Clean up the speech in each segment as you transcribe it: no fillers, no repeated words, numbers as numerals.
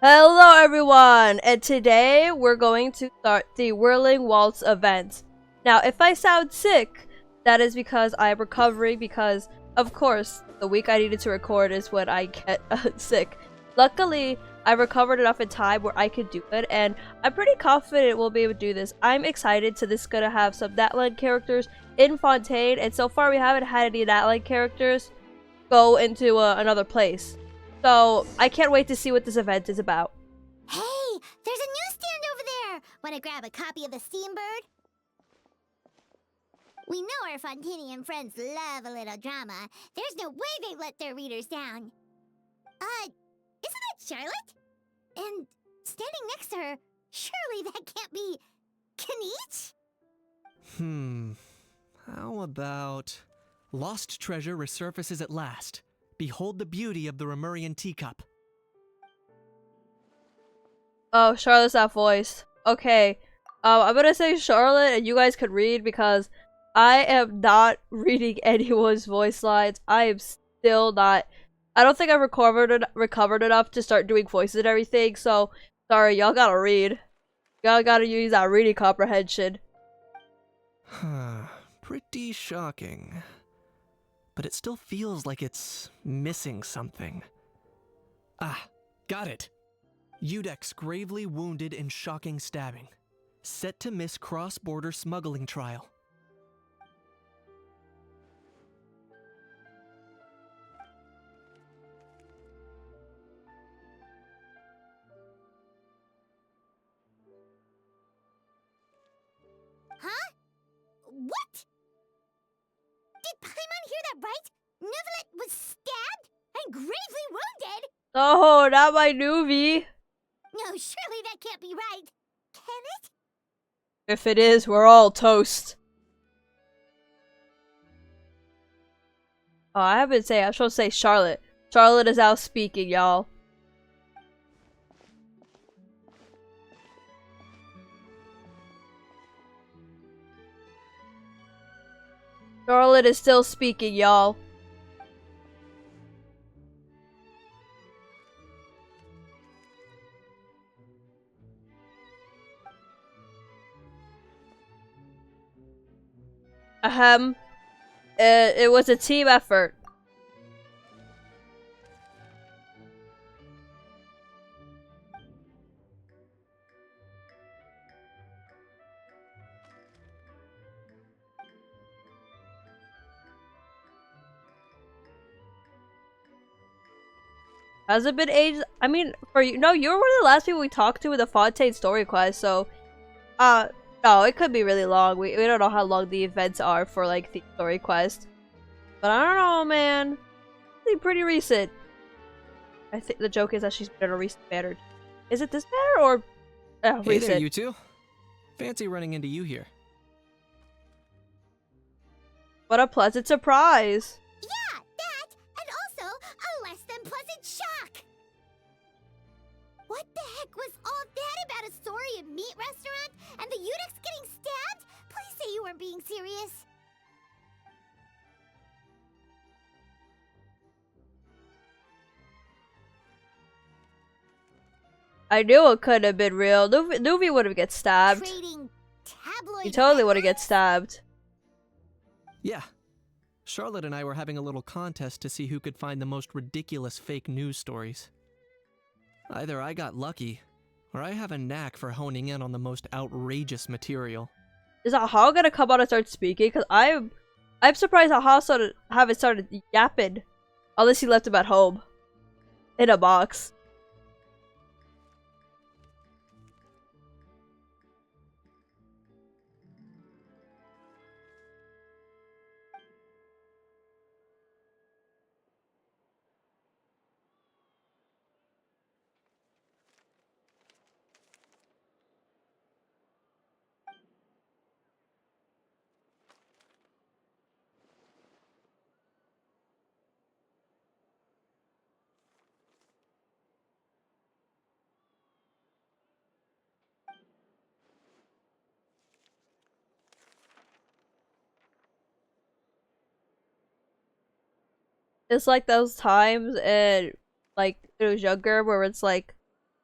Hello everyone, and today we're going to start the Whirling Waltz event. Now, if I sound sick, that is because I'm recovering because, of course, the week I needed to record is when I get sick. Luckily, I recovered enough in time where I could do it, and I'm pretty confident we'll be able to do this. I'm excited to this is gonna have some Natlan characters in Fontaine, and so far we haven't had any Natlan characters go into another place. So, I can't wait to see what this event is about. Hey, there's a newsstand over there! Wanna grab a copy of the Steambird? We know our Fontanian friends love a little drama. There's no way they let their readers down. Isn't that Charlotte? And standing next to her, surely that can't be Kinich? How about... Lost treasure resurfaces at last. Behold the beauty of the Remurian teacup. Oh, Charlotte's that voice. Okay. I'm gonna say Charlotte and you guys could read because I am not reading anyone's voice lines. I am still not. I don't think I've recovered enough to start doing voices and everything, so sorry, y'all gotta read. Y'all gotta use that reading comprehension. Pretty shocking. But it still feels like it's missing something. Ah, got it. Udex gravely wounded in shocking stabbing. Set to miss cross-border smuggling trial. Huh? What? Did Paimon hear that right? Neauviellette was stabbed and gravely wounded? Oh, not my Neuvie. No, surely that can't be right. Can it? If it is, we're all toast. Oh, I have been saying, I was supposed to say Charlotte. Charlotte is out speaking, y'all. Charlotte is still speaking, y'all. Ahem. It was a team effort. Has it been ages? I mean, for you, no, you were one of the last people we talked to with the Fontaine story quest, so, no, it could be really long. We don't know how long the events are for, like, the story quest. But I don't know, man. It's pretty recent. I think the joke is that she's been in a recent banner. Is it this banner or Hey recent? there, you two. Fancy running into you here. What a pleasant surprise. Yeah, that, and also a less than pleasant shock. What the heck was all that about a story of meat restaurant and the Udex getting stabbed? Please say you weren't being serious. I knew it couldn't have been real. Neuvie would have get stabbed. Trading tabloid He totally would have get headlines? stabbed. Yeah. Charlotte and I were having a little contest to see who could find the most ridiculous fake news stories. Either I got lucky, or I have a knack for honing in on the most outrageous material. Is Ajaw gonna come out and start speaking? Cause I'm surprised Ajaw haven't started yapping. Unless he left him at home. In a box. It's like those times and like when I was younger where it's like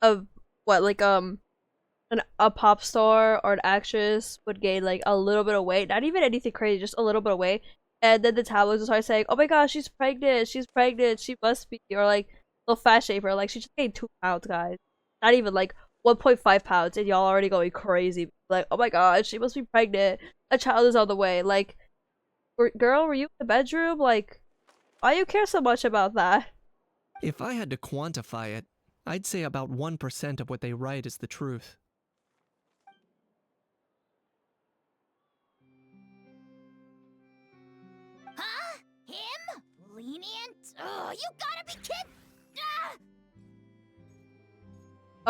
of what, like, a pop star or an actress would gain like a little bit of weight, not even anything crazy, just a little bit of weight, and then the tabloids would start saying, "Oh my gosh, she's pregnant, she must be," or like little fat shaper, like she just gained 2 pounds, guys, not even like 1.5 pounds, and y'all already going crazy, like, "Oh my god, she must be pregnant, a child is on the way." Like, girl, were you in the bedroom? Like, why you care so much about that? If I had to quantify it, I'd say about 1% of what they write is the truth. Huh? Him? Lenient? Oh, you gotta be kidding! Ah!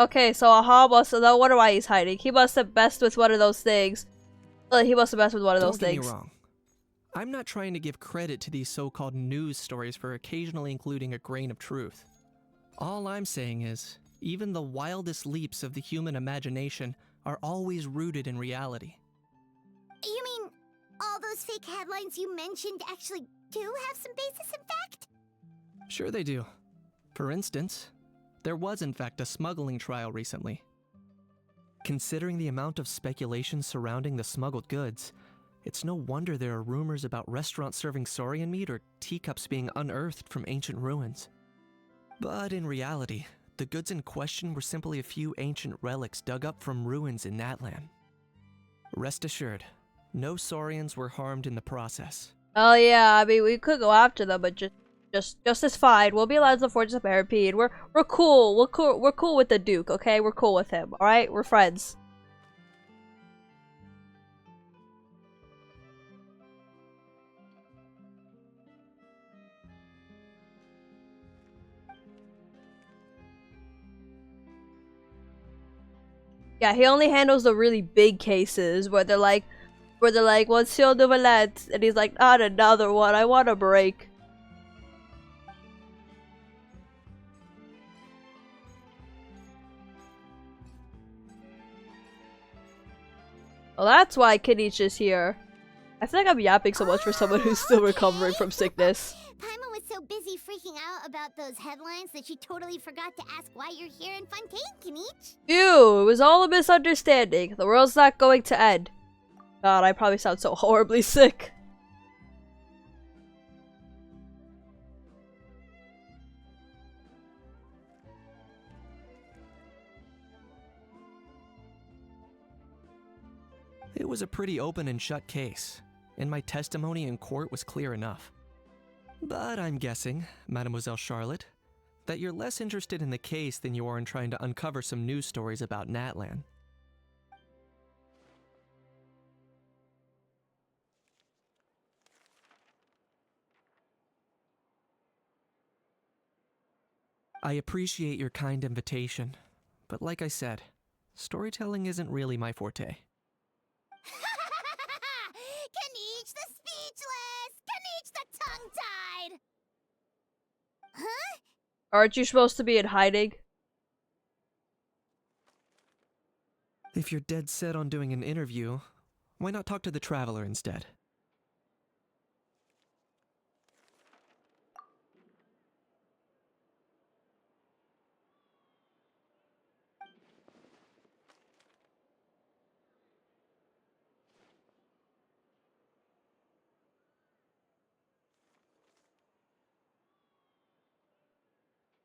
Okay, so Ajaw must have, no wonder why he's hiding. He must have messed with one of those things. He must have messed with one of those Don't get things. me wrong. I'm not trying to give credit to these so-called news stories for occasionally including a grain of truth. All I'm saying is, even the wildest leaps of the human imagination are always rooted in reality. You mean all those fake headlines you mentioned actually do have some basis in fact? Sure they do. For instance, there was in fact a smuggling trial recently. Considering the amount of speculation surrounding the smuggled goods, it's no wonder there are rumors about restaurants serving saurian meat or teacups being unearthed from ancient ruins. But in reality, the goods in question were simply a few ancient relics dug up from ruins in Natlan. Rest assured, no saurians were harmed in the process. Oh yeah, I mean we could go after them, but just as fine. We'll be allowed to forge the Parapede. We're cool. We're cool with the Duke. Okay, we're cool with him. All right, we're friends. Yeah, he only handles the really big cases where they're like, "What's your Neauviellette?" And he's like, "Not another one. I want a break." Well, that's why Kinich is here. I feel like I'm yapping so much for someone who's still recovering from sickness. Paimon was so busy freaking out about those headlines that she totally forgot to ask why you're here in Fontaine, Kinich. Phew, it was all a misunderstanding. The world's not going to end. God, I probably sound so horribly sick. It was a pretty open and shut case, and my testimony in court was clear enough. But I'm guessing, Mademoiselle Charlotte, that you're less interested in the case than you are in trying to uncover some news stories about Natlan. I appreciate your kind invitation, but like I said, storytelling isn't really my forte. Kinich the speechless! Kinich the tongue-tied! Huh? Aren't you supposed to be in hiding? If you're dead set on doing an interview, why not talk to the Traveler instead?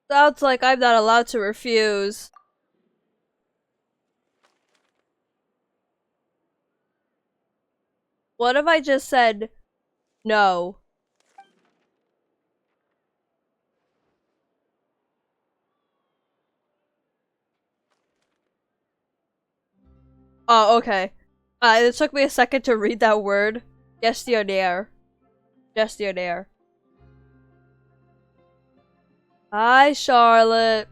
Sounds like I'm not allowed to refuse. What if I just said no? Oh, okay. It took me a second to read that word. Gestionnaire. Gestionnaire. Hi, Charlotte.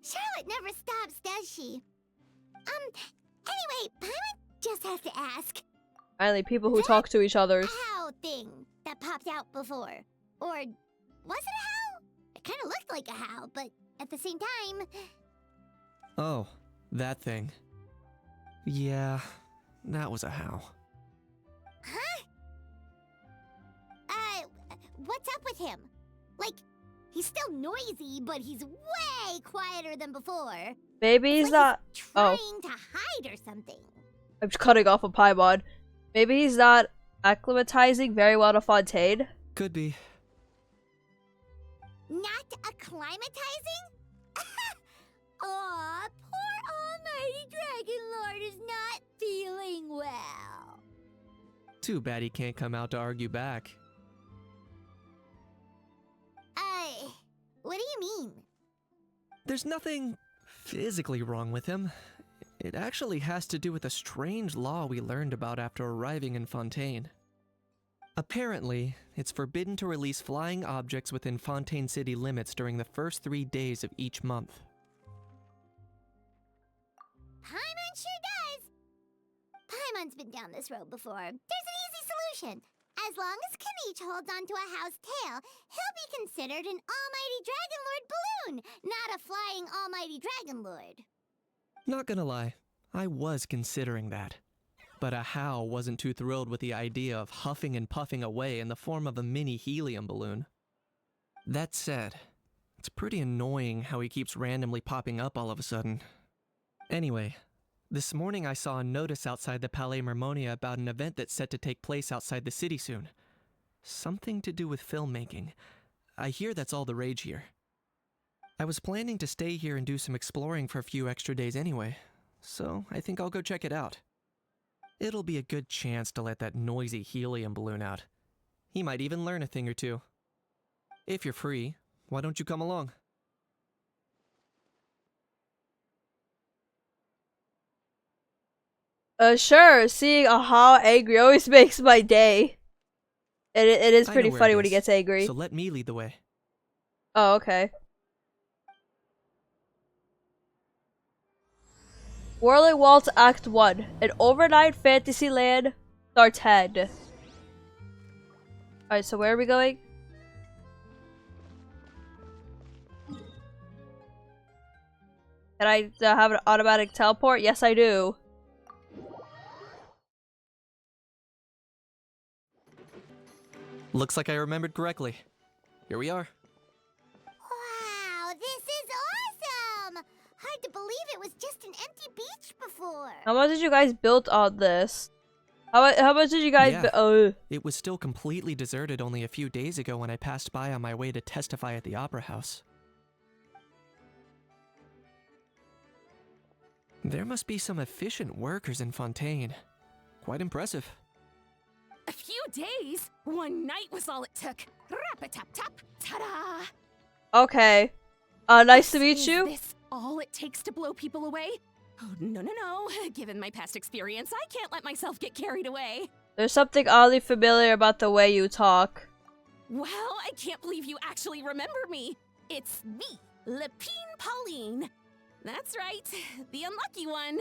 Charlotte never stops, does she? Anyway, Paimon just has to ask. Finally, people who talk to each other. How thing that popped out before. Or was it a how? It kind of looked like a how, but at the same time... Oh, that thing. Yeah, that was a how. Huh? What's up with him? Like, He's still noisy, but he's way quieter than before. Maybe he's Like not. trying Oh, to hide or something. I'm just cutting off a Paimon. Maybe he's not acclimatizing very well to Fontaine. Could be. Not acclimatizing? Aw, poor Almighty Dragon Lord is not feeling well. Too bad he can't come out to argue back. What do you mean? There's nothing physically wrong with him. It actually has to do with a strange law we learned about after arriving in Fontaine. Apparently, it's forbidden to release flying objects within Fontaine city limits during the first 3 days of each month. Paimon sure does. Paimon's been down this road before. There's an easy solution. As long as Kinich holds onto a house tail, he'll be considered an Almighty Dragon Lord balloon, not a flying Almighty Dragon Lord. Not gonna lie, I was considering that. But Ajaw wasn't too thrilled with the idea of huffing and puffing away in the form of a mini helium balloon. That said, it's pretty annoying how he keeps randomly popping up all of a sudden. Anyway, this morning I saw a notice outside the Palais Mermonia about an event that's set to take place outside the city soon. Something to do with filmmaking. I hear that's all the rage here. I was planning to stay here and do some exploring for a few extra days anyway, so I think I'll go check it out. It'll be a good chance to let that noisy helium balloon out. He might even learn a thing or two. If you're free, why don't you come along? Sure. Seeing Ajaw angry always makes my day. It is I know pretty where funny it when he is, gets angry. So let me lead the way. Oh, okay. Whirling Waltz Act 1. An overnight Fantasyland starts head. Alright, so where are we going? Can I have an automatic teleport? Yes, I do. Looks like I remembered correctly. Here we are. Wow, this is awesome! Hard to believe it was just an empty beach before. How much did you guys build on this? How much did you guys Yeah. It was still completely deserted only a few days ago when I passed by on my way to testify at the Opera House. There must be some efficient workers in Fontaine. Quite impressive. A few days? One night was all it took. Rap-a-tap-tap, ta-da! Okay. Nice to meet you. Is this all it takes to blow people away? Oh, no, no, no. Given my past experience, I can't let myself get carried away. There's something oddly familiar about the way you talk. Well, I can't believe you actually remember me. It's me, Lepine Pauline. That's right, the unlucky one.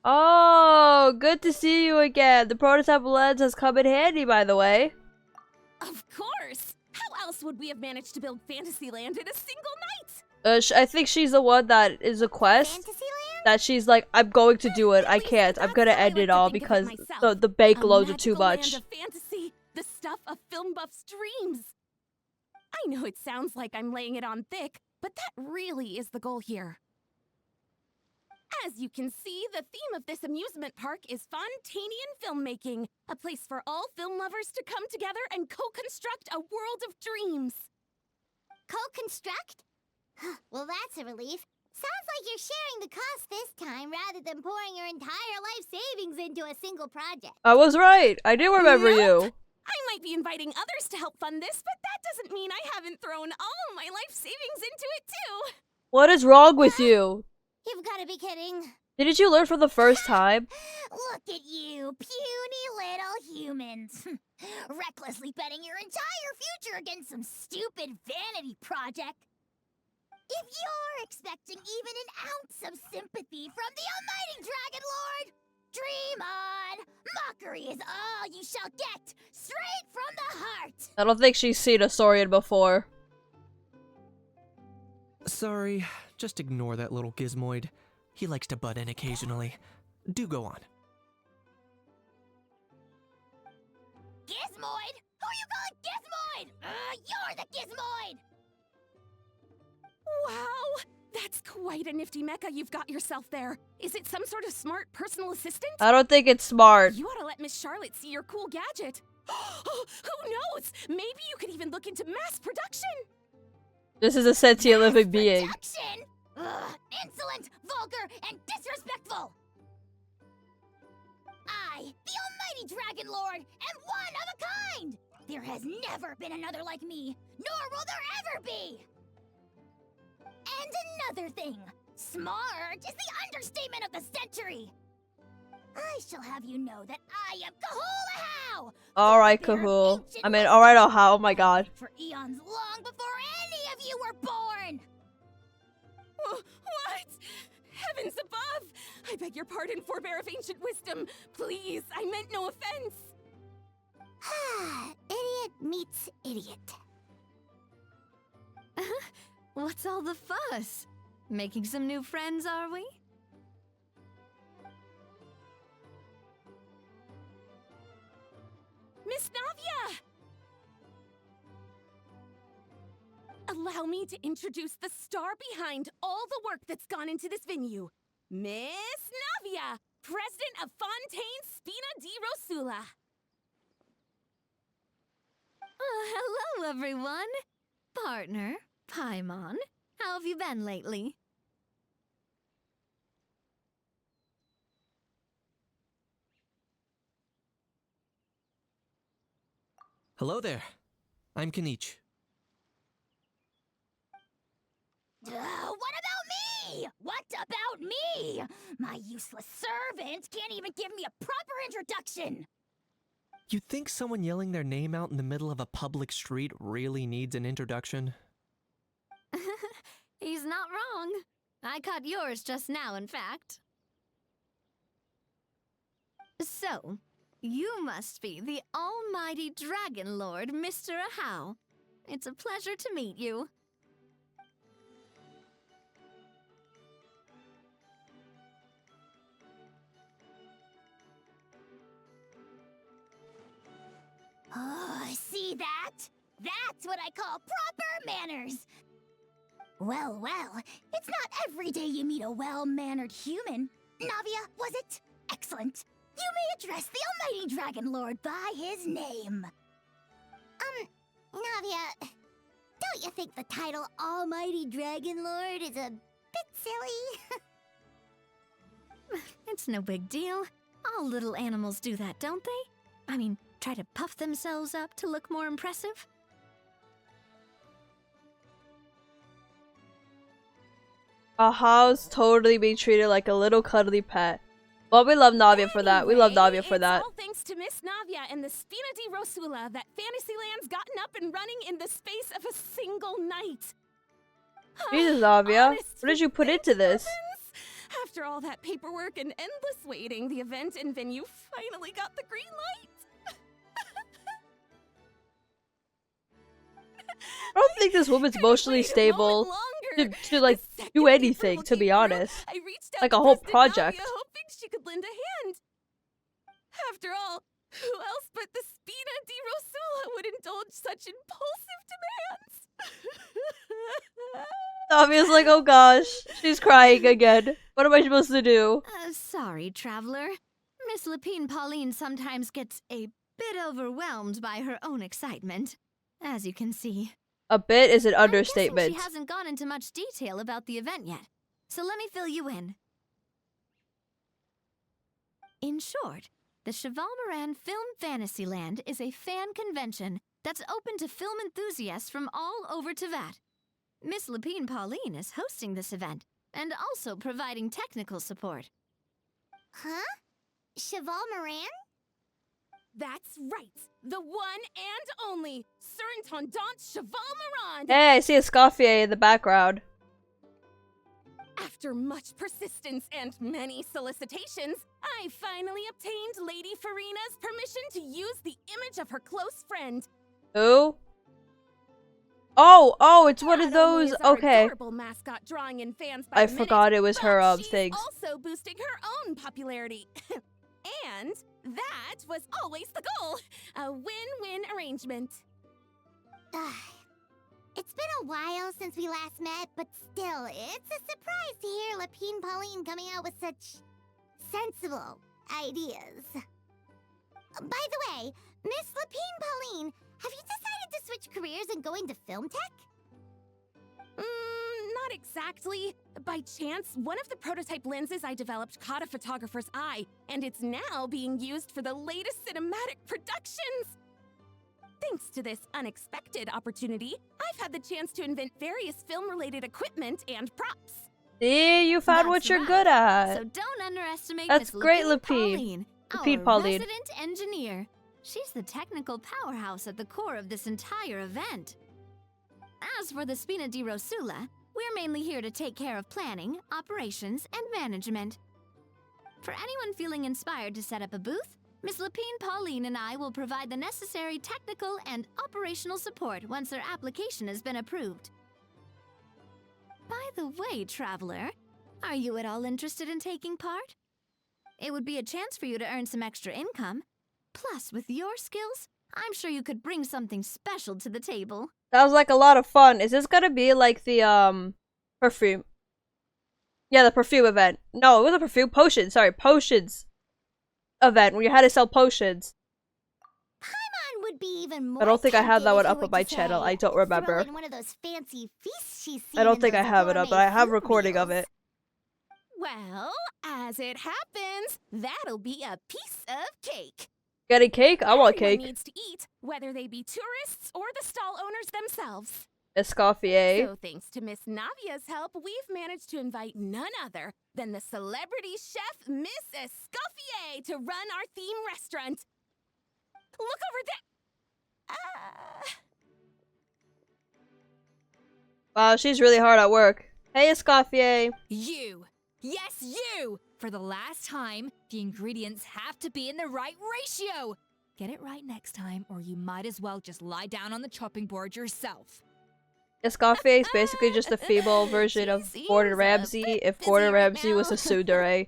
Oh, good to see you again. The prototype lens has come in handy, by the way. Of course. How else would we have managed to build Fantasyland in a single night? I think she's the one that is a quest. Fantasyland? That she's like, I'm going to do it. I At least can't. I'm that's gonna how I end like it to all think of because it myself. the bank A loads are too magical land much. of fantasy, the stuff of film buffs' dreams. I know it sounds like I'm laying it on thick, but that really is the goal here. As you can see, the theme of this amusement park is Fontainian filmmaking, a place for all film lovers to come together and co-construct a world of dreams. Co-construct? Well, that's a relief. Sounds like you're sharing the cost this time rather than pouring your entire life savings into a single project. I was right. I do remember Nope. you. I might be inviting others to help fund this, but that doesn't mean I haven't thrown all my life savings into it too. What is wrong with you? You've got to be kidding. Didn't you learn for the first time? Look at you, puny little humans. Recklessly betting your entire future against some stupid vanity project. If you're expecting even an ounce of sympathy from the almighty Dragon Lord, dream on! Mockery is all you shall get, straight from the heart! I don't think she's seen a Saurian before. Sorry, just ignore that little gizmoid. He likes to butt in occasionally. Do go on. Gizmoid? Who you calling Gizmoid? You're the Gizmoid! quite a nifty mecha you've got yourself there. Is it some sort of smart personal assistant? I don't think it's smart. You ought to let Miss Charlotte see your cool gadget. Who knows? Maybe you could even look into mass production. This is a sentient living being. Production? Ugh, insolent, vulgar, and disrespectful! I, the almighty Dragon Lord, am one of a kind! There has never been another like me, nor will there ever be! And another thing, smart is the understatement of the century! I shall have you know that I am Kahul Ahaw! Alright, Cahool. I mean, alright, Ajaw. Oh my god. For eons long before any of you were born! What? Heavens above! I beg your pardon, forebear of ancient wisdom. Please, I meant no offense. Idiot meets idiot. What's all the fuss? Making some new friends, are we? Miss Navia! Allow me to introduce the star behind all the work that's gone into this venue. Miss Navia, President of Fontaine Spina di Rosula. Hello, everyone. Partner, Paimon, how have you been lately? Hello there. I'm Kinich. What about me? What about me? My useless servant can't even give me a proper introduction. You'd think someone yelling their name out in the middle of a public street really needs an introduction? He's not wrong. I caught yours just now, in fact. So, you must be the almighty Dragon Lord, Mr. Ajaw. It's a pleasure to meet you. Oh, see that? That's what I call proper manners. Well, it's not every day you meet a well-mannered human. Navia, was it? Excellent. You may address the almighty Dragon Lord by his name. Navia, don't you think the title Almighty Dragon Lord is a bit silly? It's no big deal. All little animals do that, don't they? I mean, try to puff themselves up to look more impressive. Ajaw's totally being treated like a little cuddly pet. Well, we love Navia for that. We love Navia for that. It's all thanks to Miss Navia and the Spina di Rosula that Fantasyland's gotten up and running in the space of a single night. Jesus, Navia. Honest What did you put thank into this? heavens. After all that paperwork and endless waiting, the event and venue finally got the green light. I don't think this woman's emotionally stable to like do anything, to be honest. Like a whole project. Navia, hoping she could lend a hand. After all, who else but the Spina di Rosula would indulge such impulsive demands? Navia's like, oh gosh, she's crying again. What am I supposed to do? Sorry, traveler. Miss Lapine Pauline sometimes gets a bit overwhelmed by her own excitement, as you can see. A bit is an I'm understatement. guessing she hasn't gone into much detail about the event yet, so let me fill you in. In short, the Cheval-Moran Film Fantasyland is a fan convention that's open to film enthusiasts from all over Teyvat. Miss Lapine Pauline is hosting this event, and also providing technical support. Huh? Cheval-Moran? That's right, the one and only Surintendant Cheval-Moran. Hey, I see a Scoffier in the background. After much persistence and many solicitations, I finally obtained Lady Farina's permission to use the image of her close friend. Who? Oh, it's one of Not only those. is our Okay. adorable mascot drawing in fans by I the forgot minute, it was her but she's things. also boosting her own popularity. And that was always the goal. A win-win arrangement. It's been a while since we last met, but still, it's a surprise to hear Lapine Pauline coming out with such sensible ideas. By the way, Miss Lapine Pauline, have you decided to switch careers and go into film tech? Not exactly. By chance, one of the prototype lenses I developed caught a photographer's eye, and it's now being used for the latest cinematic productions. Thanks to this unexpected opportunity, I've had the chance to invent various film-related equipment and props. See, you found what That's you're right. good at. So don't underestimate That's Miss great, Lapine Lapine. Pauline, Lapine our Pauline. resident engineer. She's the technical powerhouse at the core of this entire event. As for the Spina di Rosula, we're mainly here to take care of planning, operations, and management. For anyone feeling inspired to set up a booth, Miss Lapine Pauline and I will provide the necessary technical and operational support once their application has been approved. By the way, traveler, are you at all interested in taking part? It would be a chance for you to earn some extra income. Plus, with your skills, I'm sure you could bring something special to the table. Sounds like a lot of fun. Is this gonna be like the perfume? Yeah, the perfume event. No, it was a perfume potion. Sorry, potions event where you had to sell potions. Paimon would be even more. I don't think I have that tempted one if you up were on my to, channel. say, I don't throw remember. in one of those fancy feasts she's seen I don't in think I those have it up, but I gourmet have food recording of meals. it. Well, as it happens, that'll be a piece of cake. Getting cake? I want Everyone cake. needs to eat, whether they be tourists or the stall owners themselves. Escoffier. So thanks to Miss Navia's help, we've managed to invite none other than the celebrity chef Miss Escoffier to run our theme restaurant. Look over there. Wow, she's really hard at work. Hey, Escoffier. You! Yes, you! For the last time, the ingredients have to be in the right ratio! Get it right next time, or you might as well just lie down on the chopping board yourself. Escoffier is basically just a female version of She Gordon seems a Ramsay bit if busy Gordon right Ramsay was now. a tsundere.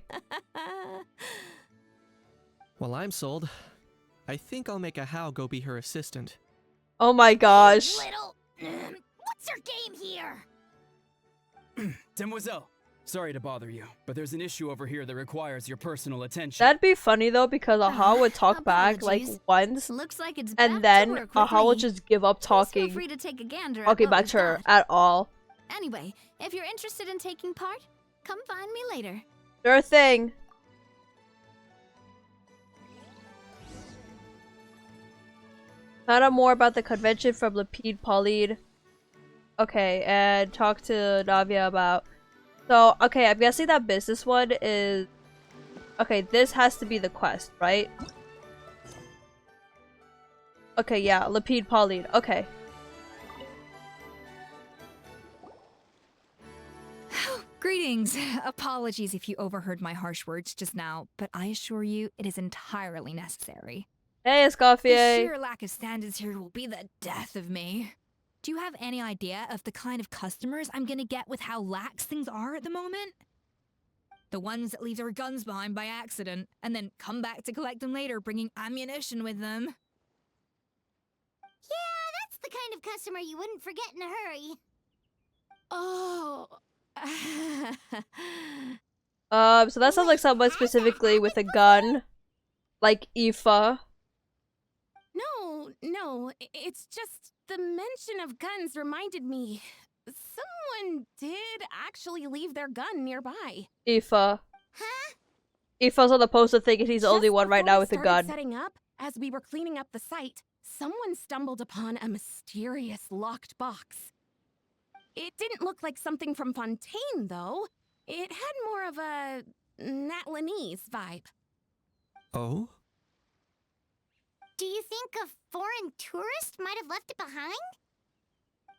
Well, I'm sold. I think I'll make Ajaw go be her assistant. Oh my gosh. Little. What's your game here? Demoiselle, sorry to bother you, but there's an issue over here that requires your personal attention. That'd be funny though because Ajaw would talk back like apologies. once Looks like it's and back then to work with Ajaw would me. just give up Please feel talking. free to take a gander at Talking what back we've to her got. at all. Anyway, if you're interested in taking part, come find me later. Sure thing. Find out more about the convention from Lapine Pauline. Okay, and talk to Navia about. So, okay, I'm guessing that business one is. Okay, this has to be the quest, right? Okay, yeah, Lapine Pauline. Okay. Greetings. Apologies if you overheard my harsh words just now, but I assure you it is entirely necessary. Hey, The Escoffier. sheer lack of standards here will be the death of me. Do you have any idea of the kind of customers I'm gonna get with how lax things are at the moment? The ones that leave their guns behind by accident, and then come back to collect them later bringing ammunition with them. Yeah, that's the kind of customer you wouldn't forget in a hurry. Oh. So that sounds like someone specifically with a gun. Like Aoife. No, it's just the mention of guns reminded me. Someone did actually leave their gun nearby. Aoife. Huh? Aoife's on the poster thinking he's the only Just one right before now we with a started gun. Setting up, as we were cleaning up the site, someone stumbled upon a mysterious locked box. It didn't look like something from Fontaine, though. It had more of a Natlanese vibe. Oh? Do you think a foreign tourist might have left it behind?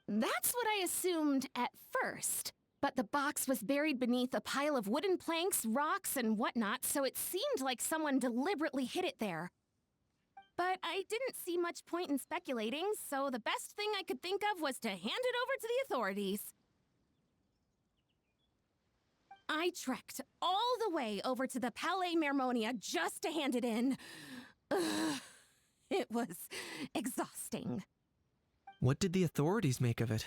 That's what I assumed at first. But the box was buried beneath a pile of wooden planks, rocks, and whatnot, so it seemed like someone deliberately hid it there. But I didn't see much point in speculating, so the best thing I could think of was to hand it over to the authorities. I trekked all the way over to the Palais Mermonia just to hand it in. Ugh, it was exhausting. What did the authorities make of it?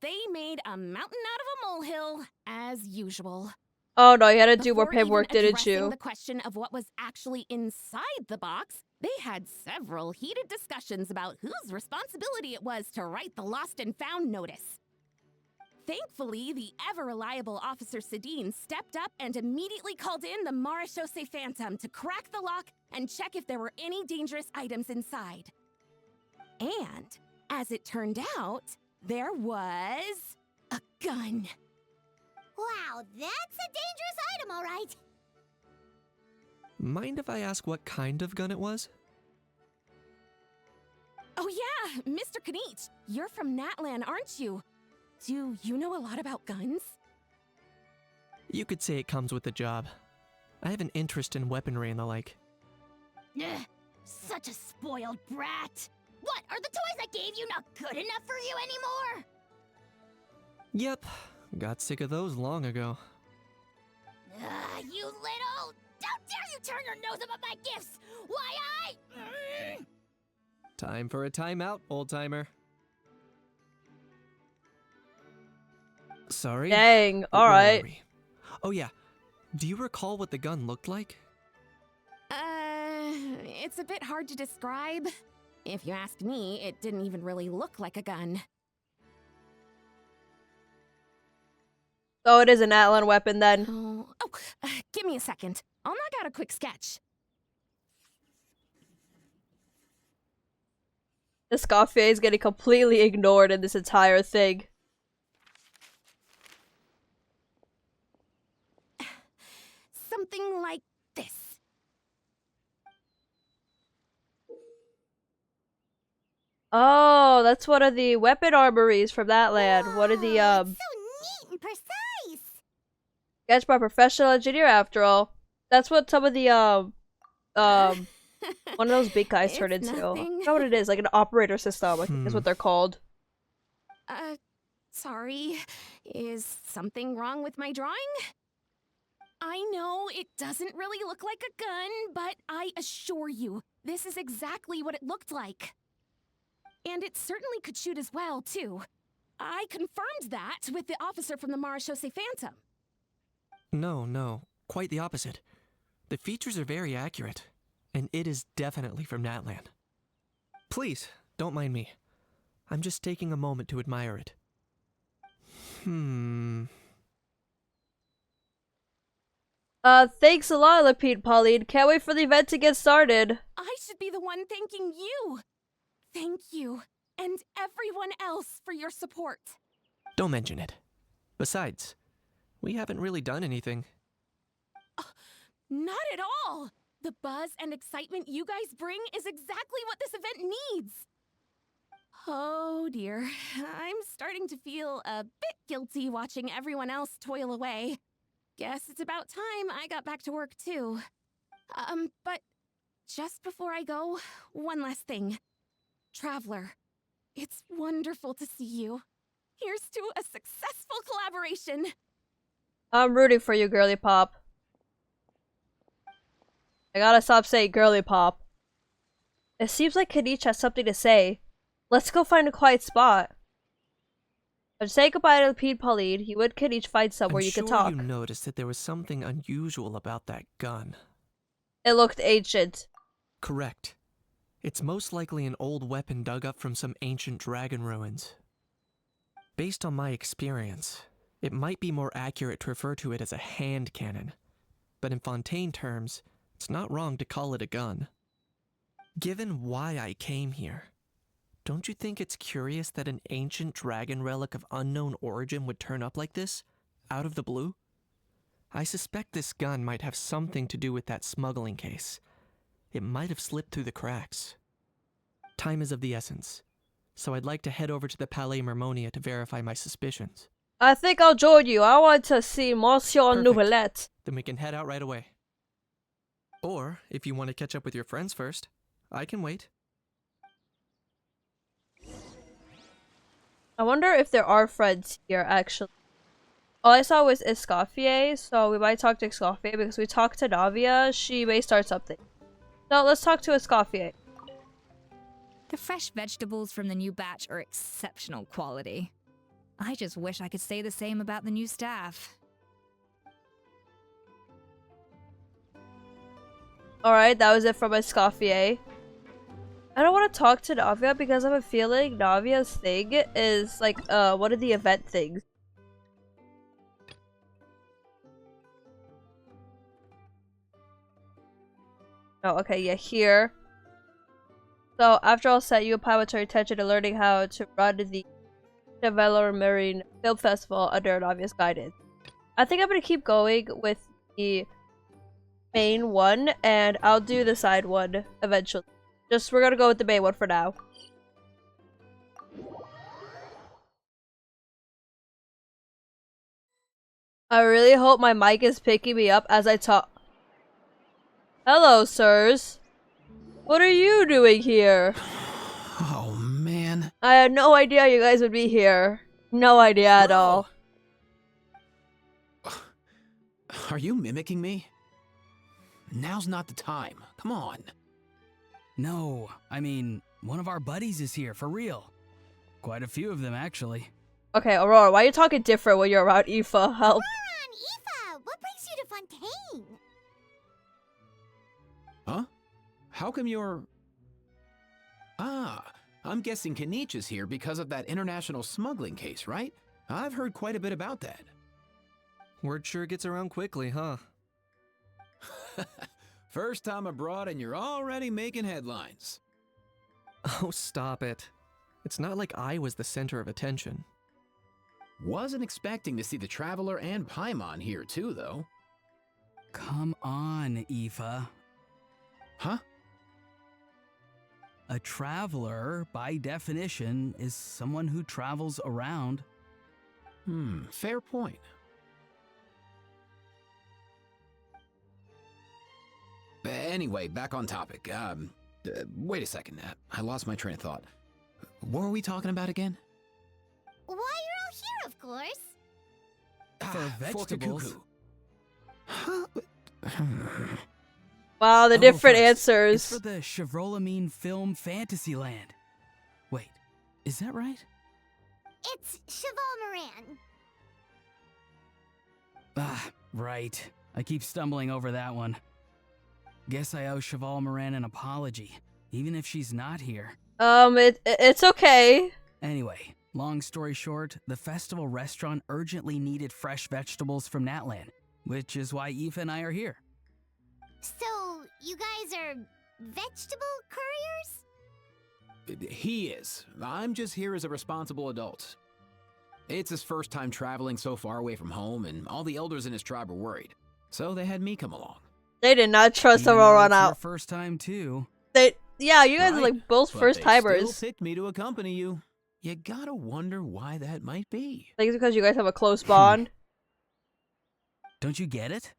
they made a mountain out of a molehill, as usual. Oh no, you had to do more Before even paperwork, didn't addressing you? the question of what was actually inside the box, they had several heated discussions about whose responsibility it was to write the lost and found notice. Thankfully, the ever-reliable Officer Sedine stepped up and immediately called in the Marechaussee Phantom to crack the lock and check if there were any dangerous items inside. And, as it turned out, there was a gun. Wow, that's a dangerous item, all right. Mind if I ask what kind of gun it was? Oh yeah, Mr. Kinich, you're from Natlan, aren't you? Do you know a lot about guns? You could say it comes with the job. I have an interest in weaponry and the like. Ugh, such a spoiled brat. What, are the toys I gave you not good enough for you anymore? Yep, got sick of those long ago. You little... How dare you turn your nose up at my gifts? Why Time for a timeout, old-timer. Sorry? Dang, but where were alright. we? Oh yeah, do you recall what the gun looked like? It's a bit hard to describe. If you ask me, it didn't even really look like a gun. Oh, it is an Natlan weapon then. Give me a second. I'll knock out a quick sketch. Escoffier is getting completely ignored in this entire thing. Something like this. Oh, that's one of the weapon armories from that land. One of the, so neat and precise. sketched by a professional engineer after all. That's what some of the, one of those big guys turn It's into. I nothing. don't know what it is, like an operator system, I think is what they're called. Sorry. Is something wrong with my drawing? I know it doesn't really look like a gun, but I assure you, this is exactly what it looked like. And it certainly could shoot as well, too. I confirmed that with the officer from the Marechaussee Phantom. No, quite the opposite. The features are very accurate, and it is definitely from Natlan. Please, don't mind me. I'm just taking a moment to admire it. Thanks a lot, Pt.1. Can't wait for the event to get started. I should be the one thanking you. Thank you, and everyone else for your support. Don't mention it. Besides, we haven't really done anything. Not at all! The buzz and excitement you guys bring is exactly what this event needs. Oh dear, I'm starting to feel a bit guilty watching everyone else toil away. Guess it's about time I got back to work too. But just before I go, one last thing. Traveler, it's wonderful to see you. Here's to a successful collaboration. I'm rooting for you, girly pop. I gotta stop saying girly pop. It seems like Kinich has something to say. Let's go find a quiet spot. But say goodbye to Pt.1. You and Kinich find somewhere you can talk. I'm sure you noticed that there was something unusual about that gun. It looked ancient. Correct. It's most likely an old weapon dug up from some ancient dragon ruins. Based on my experience, it might be more accurate to refer to it as a hand cannon. But in Fontaine terms, it's not wrong to call it a gun. Given why I came here, don't you think it's curious that an ancient dragon relic of unknown origin would turn up like this, out of the blue? I suspect this gun might have something to do with that smuggling case. It might have slipped through the cracks. Time is of the essence, so I'd like to head over to the Palais Mermonia to verify my suspicions. I think I'll join you. I want to see Monsieur Perfect. Neauviellette. Then we can head out right away. Or, if you want to catch up with your friends first, I can wait. I wonder if there are friends here, actually. All I saw was Escoffier, so we might talk to Escoffier because we talked to Navia. She may start something. So let's talk to Escoffier. The fresh vegetables from the new batch are exceptional quality. I just wish I could say the same about the new staff. Alright, that was it from my Scoffier. I don't want to talk to Navia because I have a feeling Navia's thing is like one of the event things. Oh, okay, yeah, here. So, after I'll set you a pilotary attention to learning how to run the Neauviellette Marine Film Festival under Navia's guidance. I think I'm gonna keep going with the main one, and I'll do the side one eventually. We're gonna go with the main one for now. I really hope my mic is picking me up as I talk. Hello, sirs. What are you doing here? Oh, man. I had no idea you guys would be here. No idea at all. Are you mimicking me? Now's not the time. Come on. No, I mean, one of our buddies is here, for real. Quite a few of them, actually. Okay, Aurora, why are you talking different when you're around Aoife? Help. Around Aoife! What brings you to Fontaine? Huh? How come you're... Ah, I'm guessing Kinich is here because of that international smuggling case, right? I've heard quite a bit about that. Word sure gets around quickly, huh? First time abroad and you're already making headlines. Oh, stop it. It's not like I was the center of attention. Wasn't expecting to see the Traveler and Paimon here too, though. Come on, Aoife. Huh? A traveler, by definition, is someone who travels around. Fair point. Anyway, back on topic. Wait a second. I lost my train of thought. What were we talking about again? Why, you're all here, of course. For vegetables. Cacucu. Wow, the Oh, different It's answers. for the Chevrolamine Film Fantasyland. Wait, is that right? It's Cheval Moran. Ah, right. I keep stumbling over that one. Guess I owe Cheval Moran an apology, even if she's not here. It's okay. Anyway, long story short, the festival restaurant urgently needed fresh vegetables from Natlan, which is why Aoife and I are here. So, you guys are vegetable couriers? He is. I'm just here as a responsible adult. It's his first time traveling so far away from home, and all the elders in his tribe were worried. So they had me come along. They did not trust Even Aurora though it's your out. first time too. Yeah, you guys are Right, like both but first they timers. still picked me to accompany you. You gotta wonder why that might be. I think it's because you guys have a close bond. Don't you get it?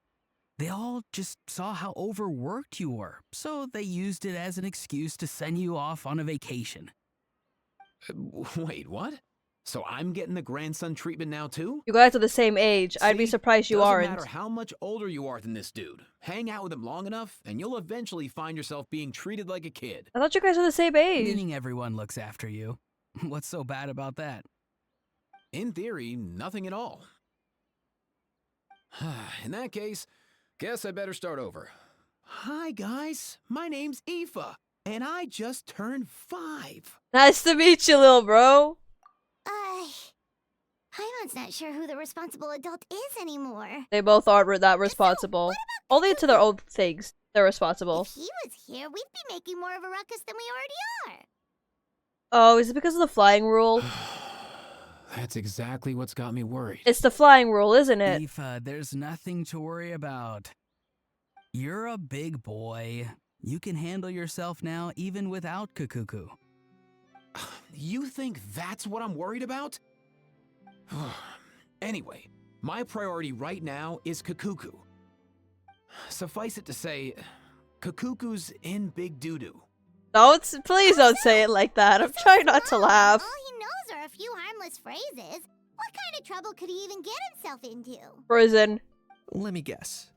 They all just saw how overworked you were, so they used it as an excuse to send you off on a vacation. Wait, what? So I'm getting the grandson treatment now too? You guys are the same age. I'd be See, surprised you doesn't aren't. matter how much older you are than this dude. Hang out with him long enough, and you'll eventually find yourself being treated like a kid. I thought you guys were the same age. Meaning everyone looks after you. What's so bad about that? In theory, nothing at all. In that case, guess I better start over. Hi guys, my name's Aoife, and I just turned 5. Nice to meet you, little bro. Paimon's not sure who the responsible adult is anymore. They both aren't that responsible. Only to their own things. They're responsible. If he was here, we'd be making more of a ruckus than we already are. Oh, is it because of the flying rule? That's exactly what's got me worried. It's the flying rule, isn't it? Aoife, there's nothing to worry about. You're a big boy. You can handle yourself now even without Cacucu. You think that's what I'm worried about? Anyway, my priority right now is Cacucu. Suffice it to say, Cacucu's in big doo-doo. Please don't say it like that. I'm trying not to laugh. All he knows are a few harmless phrases. What kind of trouble could he even get himself into? Prison. Let me guess.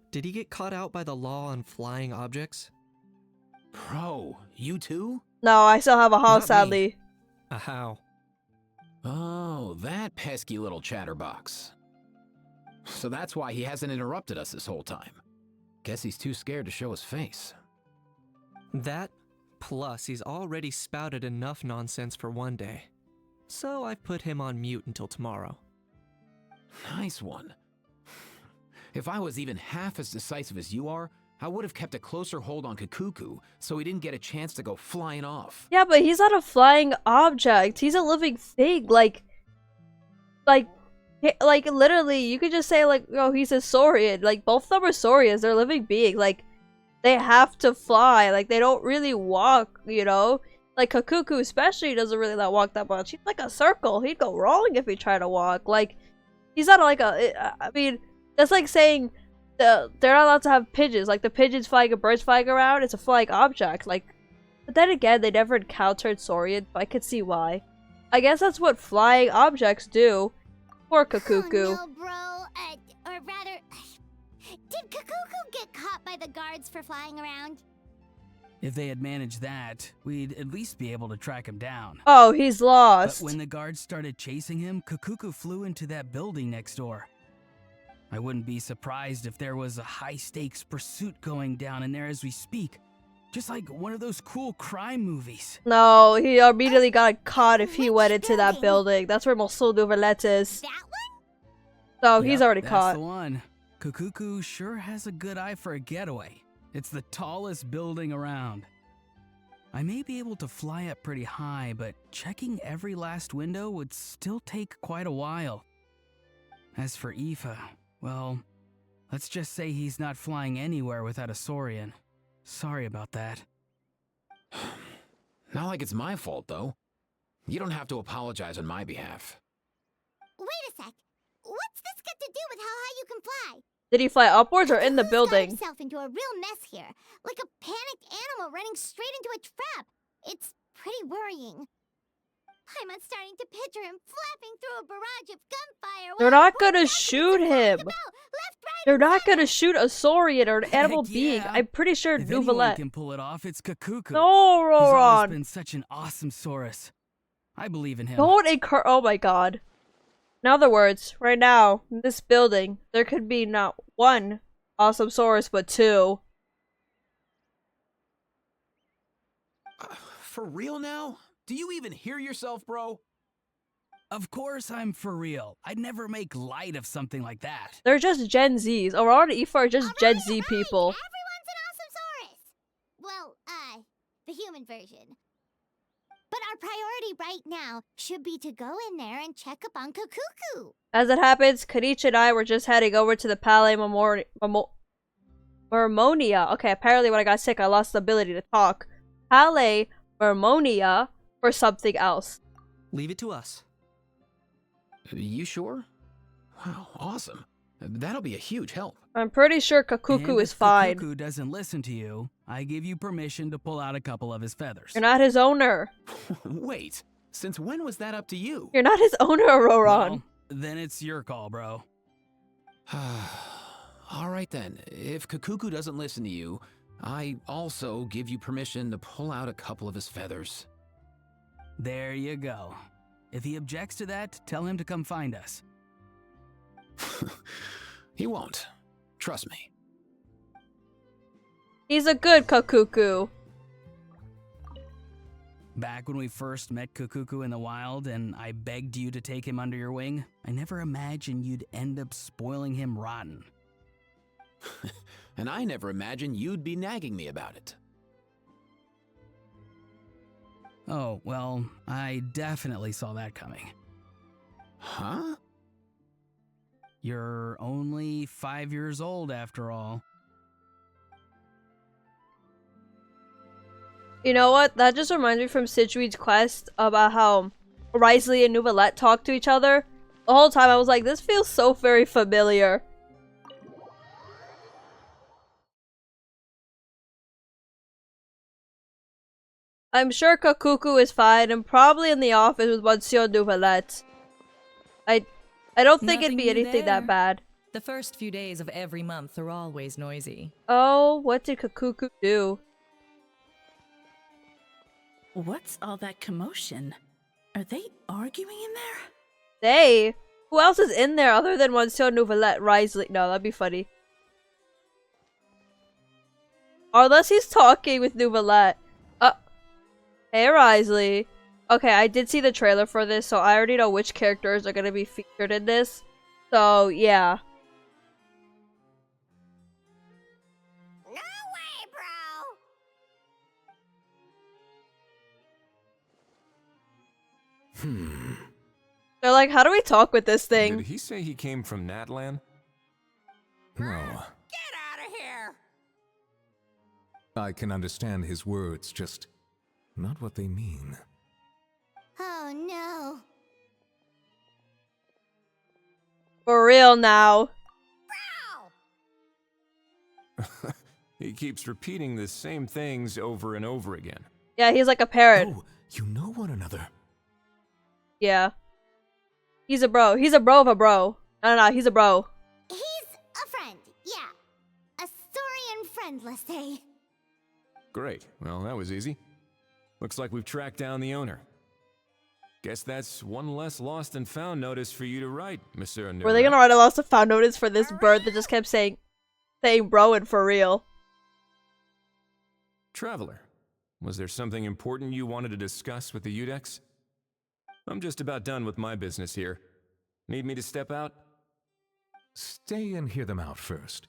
Did he get caught out by the law on flying objects? Bro, you too? No, I still have a house, Not me. sadly. How? Oh, that pesky little chatterbox. So that's why he hasn't interrupted us this whole time. Guess he's too scared to show his face. That, plus he's already spouted enough nonsense for one day. So I've put him on mute until tomorrow. Nice one. If I was even half as decisive as you are, I would have kept a closer hold on Cacucu so he didn't get a chance to go flying off. Yeah, but he's not a flying object. He's a living thing. Like literally, you could just say like, oh, he's a saurian. Like both of them are saurians. They're living beings. Like they have to fly. Like they don't really walk. You know, like Cacucu especially doesn't really walk that much. He's like a circle. He'd go wrong if he tried to walk. Like he's not like a. I mean, that's like saying. They're not allowed to have pigeons. Like the pigeons flying and birds flying around, it's a flying object. Like, but then again, they never encountered saurian, but I could see why. I guess that's what flying objects do. Poor Cacucu. Oh no, bro. Or rather, did Cacucu get caught by the guards for flying around? If they had managed that, we'd at least be able to track him down. Oh, he's lost. But when the guards started chasing him, Cacucu flew into that building next door. I wouldn't be surprised if there was a high-stakes pursuit going down in there as we speak. Just like one of those cool crime movies. No, he immediately got caught if he went into that building. That's where Neauviellette is. That one? So he's already that's caught. the one. Cacucu sure has a good eye for a getaway. It's the tallest building around. I may be able to fly up pretty high, but checking every last window would still take quite a while. As for Aoife, well, let's just say he's not flying anywhere without a saurian. Sorry about that. Not like it's my fault, though. You don't have to apologize on my behalf. Wait a sec. What's this got to do with how high you can fly? Did he fly upwards or in the Cacucu's got building? himself into a real mess here, like a panicked animal running straight into a trap. It's pretty worrying. I'm starting to picture him flapping through a barrage of gunfire. They're while not he gonna points shoot out him. left, right, They're and not center. gonna shoot a saurian or an animal Heck being. yeah. I'm pretty sure If anyone Neauviellette. can pull it off, it's Cacucu. No, He's always Roron. been such an awesome Saurus. I believe in him. Don't encourage. Oh my god. In other words, right now, in this building, there could be not one awesome Saurus, but two. For real now? Do you even hear yourself, bro? Of course I'm for real. I'd never make light of something like that. They're just Gen Zs. Aurora and Aoife are just Gen Z people. Everyone's an awesome Saurus. Well, the human version. But our priority right now should be to go in there and check up on Cacucu. As it happens, Kinich and I were just heading over to the Palais Marmonia. Okay, apparently when I got sick, I lost the ability to talk. Palais Marmonia for something else. Leave it to us. You sure? Wow, awesome. That'll be a huge help. I'm pretty sure And Cacucu is if fine. Cacucu doesn't listen to you, I give you permission to pull out a couple of his feathers. You're not his owner. Wait, since when was that up to you? You're not his owner, Roron. Well, then it's your call, bro. All right then, if Cacucu doesn't listen to you, I also give you permission to pull out a couple of his feathers. There you go. If he objects to that, tell him to come find us. He won't. Trust me. He's a good Cacucu. Back when we first met Cacucu in the wild and I begged you to take him under your wing, I never imagined you'd end up spoiling him rotten. And I never imagined you'd be nagging me about it. Oh, well, I definitely saw that coming. Huh? You're only 5 years old after all. You know what? That just reminds me from Sidgweed's quest about how Risley and Neauviellette talk to each other. The whole time I was like, this feels so very familiar. I'm sure Cacucu is fine and probably in the office with Monsieur Neauviellette. I don't think it'd Nothing be new anything that there. bad. The first few days of every month are always noisy. Oh, what did Cacucu do? What's all that commotion? Are they arguing in there? They? Who else is in there other than Monsieur Neauviellette, Risley? No, that'd be funny. Or unless he's talking with Neauviellette. Hey Risley. Okay, I did see the trailer for this, so I already know which characters are gonna be featured in this. So, yeah. No way, bro! They're like, how do we talk with this thing? Did he say he came from Natlan? No. Get out of here! I can understand his words, just not what they mean. Oh no. For real now. Bro! He keeps repeating the same things over and over again. Yeah, he's like a parrot. Oh, you know one another. Yeah. He's a bro. He's a bro of a bro. No, he's a bro. He's a friend, yeah. A Saurian friend, let's say. Great. Well, that was easy. Looks like we've tracked down the owner. Guess that's one less lost and found notice for you to write, Monsieur Neauviellette. Were they gonna write a lost and found notice for this bird that just kept saying bro and for real? Traveler, was there something important you wanted to discuss with the Udex? I'm just about done with my business here. Need me to step out? Stay and hear them out first.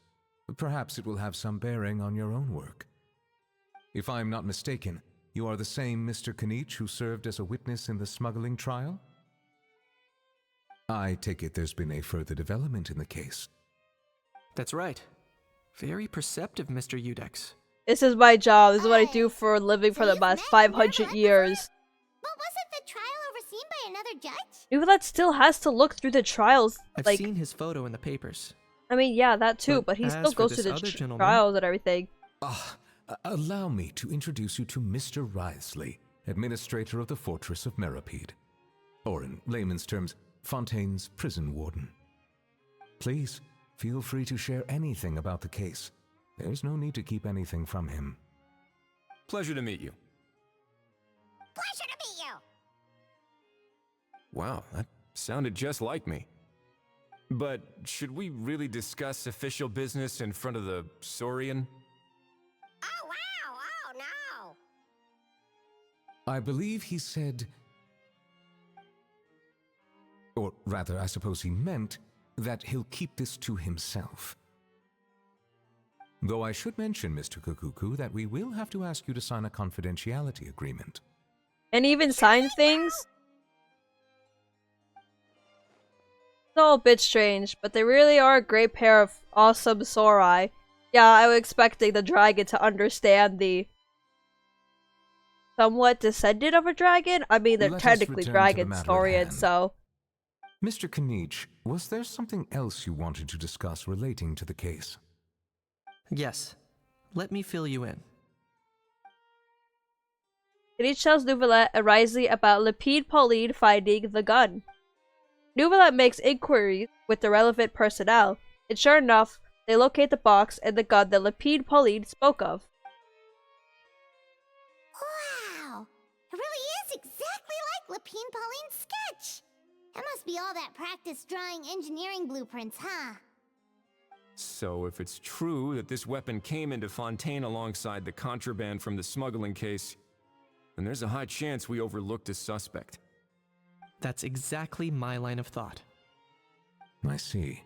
Perhaps it will have some bearing on your own work. If I am not mistaken, you are the same Mr. Kinich who served as a witness in the smuggling trial? I take it there's been a further development in the case. That's right. Very perceptive, Mr. Udex. This is my job. This is what I do for a living for the past 500 years. But wasn't the trial overseen by another judge? Neauviellette still has to look through the trials. I've like, seen his photo in the papers. I mean, yeah, that too, but he as still for goes this through the other gentleman- trials and everything. Allow me to introduce you to Mr. Risley, administrator of the Fortress of Meripede. Or in layman's terms, Fontaine's prison warden. Please, feel free to share anything about the case. There's no need to keep anything from him. Pleasure to meet you. Pleasure to meet you! Wow, that sounded just like me. But should we really discuss official business in front of the Saurian? Oh wow, oh no! I believe he said... Or rather, I suppose he meant that he'll keep this to himself. Though I should mention, Mr. Cacucu, that we will have to ask you to sign a confidentiality agreement. And even sign things? It's all a bit strange, but they really are a great pair of awesome Sauri. Yeah, I was expecting the dragon to understand the somewhat descendant of a dragon. I mean, they're Let us technically return to the dragons, matter at Saurians, hand. so... Mr. Kinich, was there something else you wanted to discuss relating to the case? Yes. Let me fill you in. Kinich tells Neauviellette and Risley about Pt.1 finding the gun. Neauviellette makes inquiries with the relevant personnel, and sure enough, they locate the box and the gun that Pt.1 spoke of. Wow! It really is exactly like Lapine Pauline's sketch! That must be all that practice drawing engineering blueprints, huh? So if it's true that this weapon came into Fontaine alongside the contraband from the smuggling case, then there's a high chance we overlooked a suspect. That's exactly my line of thought. I see.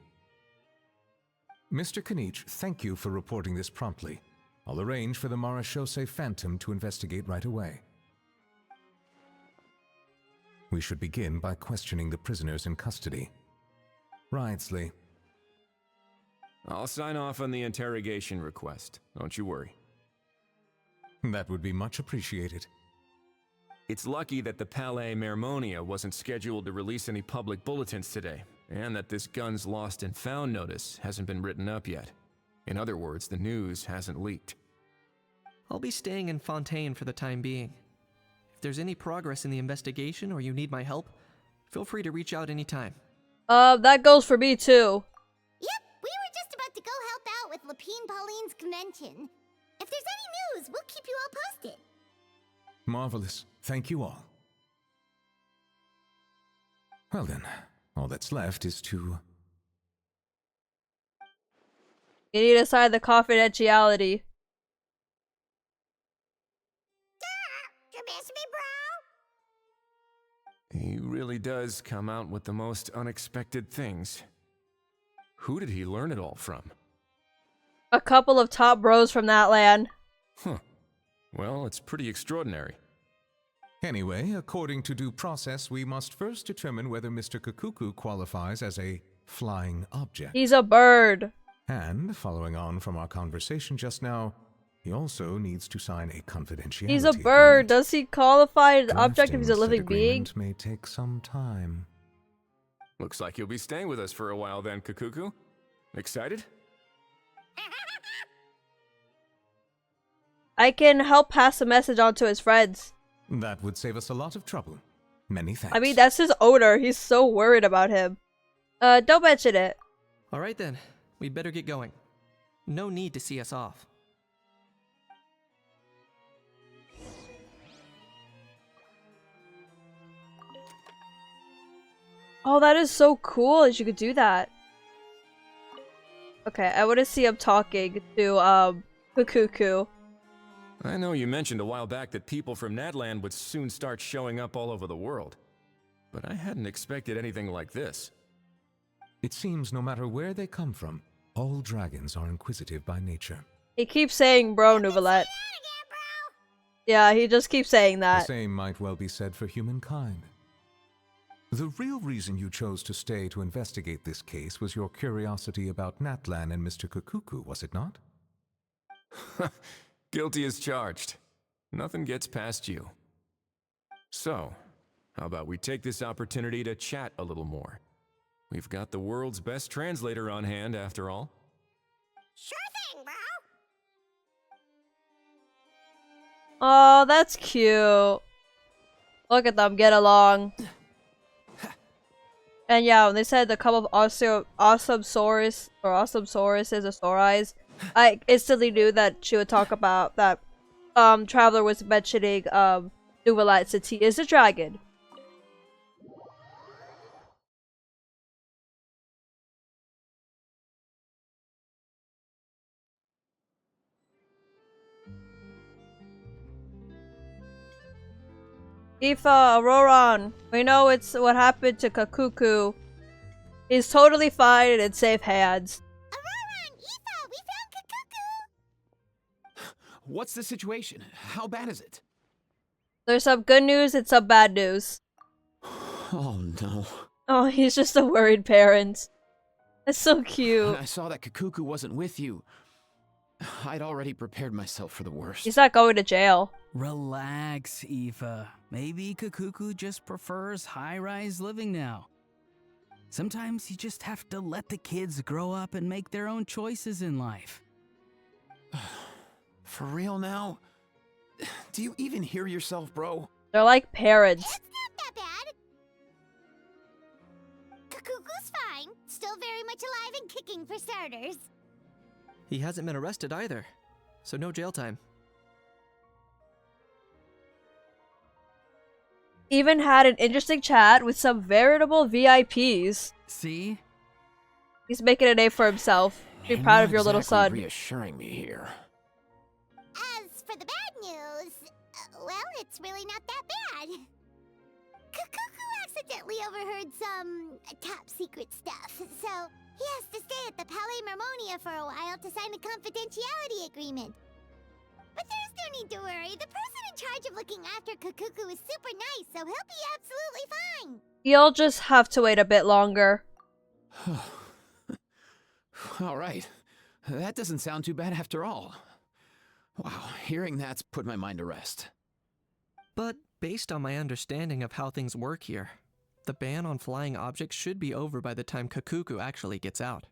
Mr. Kinich, thank you for reporting this promptly. I'll arrange for the Marechaussee Phantom to investigate right away. We should begin by questioning the prisoners in custody. Risley. I'll sign off on the interrogation request. Don't you worry. That would be much appreciated. It's lucky that the Palais Mermonia wasn't scheduled to release any public bulletins today, and that this gun's lost and found notice hasn't been written up yet. In other words, the news hasn't leaked. I'll be staying in Fontaine for the time being. If there's any progress in the investigation or you need my help, feel free to reach out anytime. That goes for me too. Yep, we were just about to go help out with Lapine Pauline's convention. If there's any news, we'll keep you all posted. Marvelous. Thank you all. Well then, all that's left is to... You need to sign the confidentiality. You miss me, bro? He really does come out with the most unexpected things. Who did he learn it all from? A couple of top bros from Natlan. Huh. Well, it's pretty extraordinary. Anyway, according to due process, we must first determine whether Mr. Cacucu qualifies as a flying object. He's a bird. And, following on from our conversation just now, he also needs to sign a confidentiality He's a bird. agreement. Does he qualify as an object if he's a Drafting said living being? agreement may take some time. Looks like you'll be staying with us for a while then, Cacucu. Excited? I can help pass the message on to his friends. That would save us a lot of trouble. Many thanks. I mean, that's his owner. He's so worried about him. Don't mention it. Alright then, we better get going. No need to see us off. Oh, that is so cool that you could do that. Okay, I want to see him talking to, Cacucu. I know you mentioned a while back that people from Natlan would soon start showing up all over the world. But I hadn't expected anything like this. It seems no matter where they come from, all dragons are inquisitive by nature. He keeps saying bro, Neauviellette. Yeah, he just keeps saying The that. same might well be said for humankind. The real reason you chose to stay to investigate this case was your curiosity about Natlan and Mr. Cacucu, was it not? Guilty as charged. Nothing gets past you. So, how about we take this opportunity to chat a little more? We've got the world's best translator on hand, after all. Sure thing, bro. Oh, that's cute. Look at them get along. And yeah, when they said a couple of awesome sauruses or sauris, I instantly knew that she would talk about that Traveler was mentioning Neauviellette since he is a dragon. Aoife, Auroran, we know it's what happened to Cacucu. He's totally fine and in safe hands. Auroran, Aoife, we found Cacucu. What's the situation? How bad is it? There's some good news and some bad news. Oh no. Oh, he's just a worried parent. That's so cute. When I saw that Cacucu wasn't with you, I'd already prepared myself for the worst. He's not going to jail. Relax, Aoife. Maybe Cacucu just prefers high-rise living now. Sometimes you just have to let the kids grow up and make their own choices in life. For real now? Do you even hear yourself, bro? They're like parents. It's not that bad. Cacucu's fine. Still very much alive and kicking for starters. He hasn't been arrested either, so no jail time. Even had an interesting chat with some veritable VIPs. See? He's making a name for himself. Be You're proud not of your little exactly son. reassuring me here. As for the bad news, well, it's really not that bad. Cacucu accidentally overheard some top secret stuff, so he has to stay at the Palais Mermonia for a while to sign a confidentiality agreement. But there's no need to worry. The person in charge of looking after Cacucu is super nice, so he'll be absolutely fine. You'll just have to wait a bit longer. All right. That doesn't sound too bad after all. Wow, hearing that's put my mind to rest. But based on my understanding of how things work here, the ban on flying objects should be over by the time Cacucu actually gets out.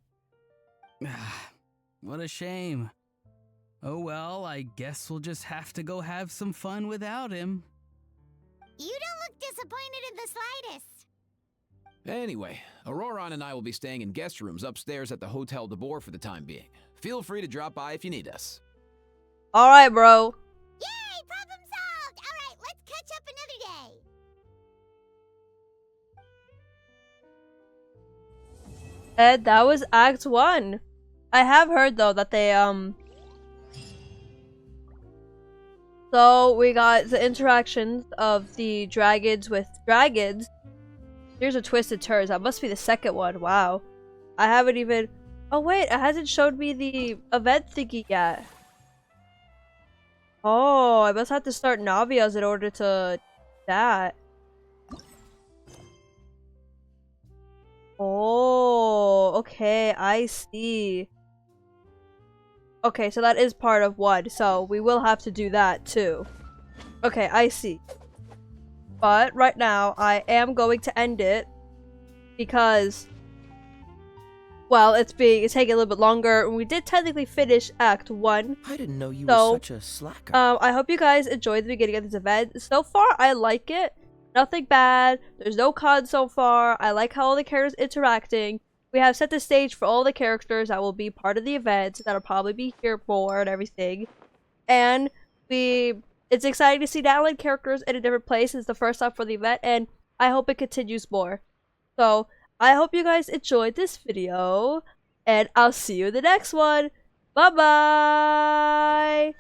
What a shame. Oh well, I guess we'll just have to go have some fun without him. You don't look disappointed in the slightest. Anyway, Auroran and I will be staying in guest rooms upstairs at the Hotel de Boer for the time being. Feel free to drop by if you need us. Alright, bro. Yay, problem solved! Alright, let's catch up another day. And that was Act 1. I have heard though that they so we got the interactions of the dragons with dragons. Here's a twisted turns. That must be the second one. Wow. I haven't even... Oh wait, it hasn't showed me the event thingy yet. Oh, I must have to start Navias in order to that. Oh, okay, I see. Okay, so that is part of 1, so we will have to do that too. Okay, I see. But right now, I am going to end it because, well, it's taking a little bit longer. We did technically finish Act 1. I didn't know you were such a slacker. I hope you guys enjoyed the beginning of this event. So far, I like it. Nothing bad. There's no cons so far. I like how all the characters interacting. We have set the stage for all the characters that will be part of the event, that'll probably be here for and everything. And it's exciting to see Natlan characters in a different place. It's the first time for the event, and I hope it continues more. So, I hope you guys enjoyed this video, and I'll see you in the next one. Bye-bye!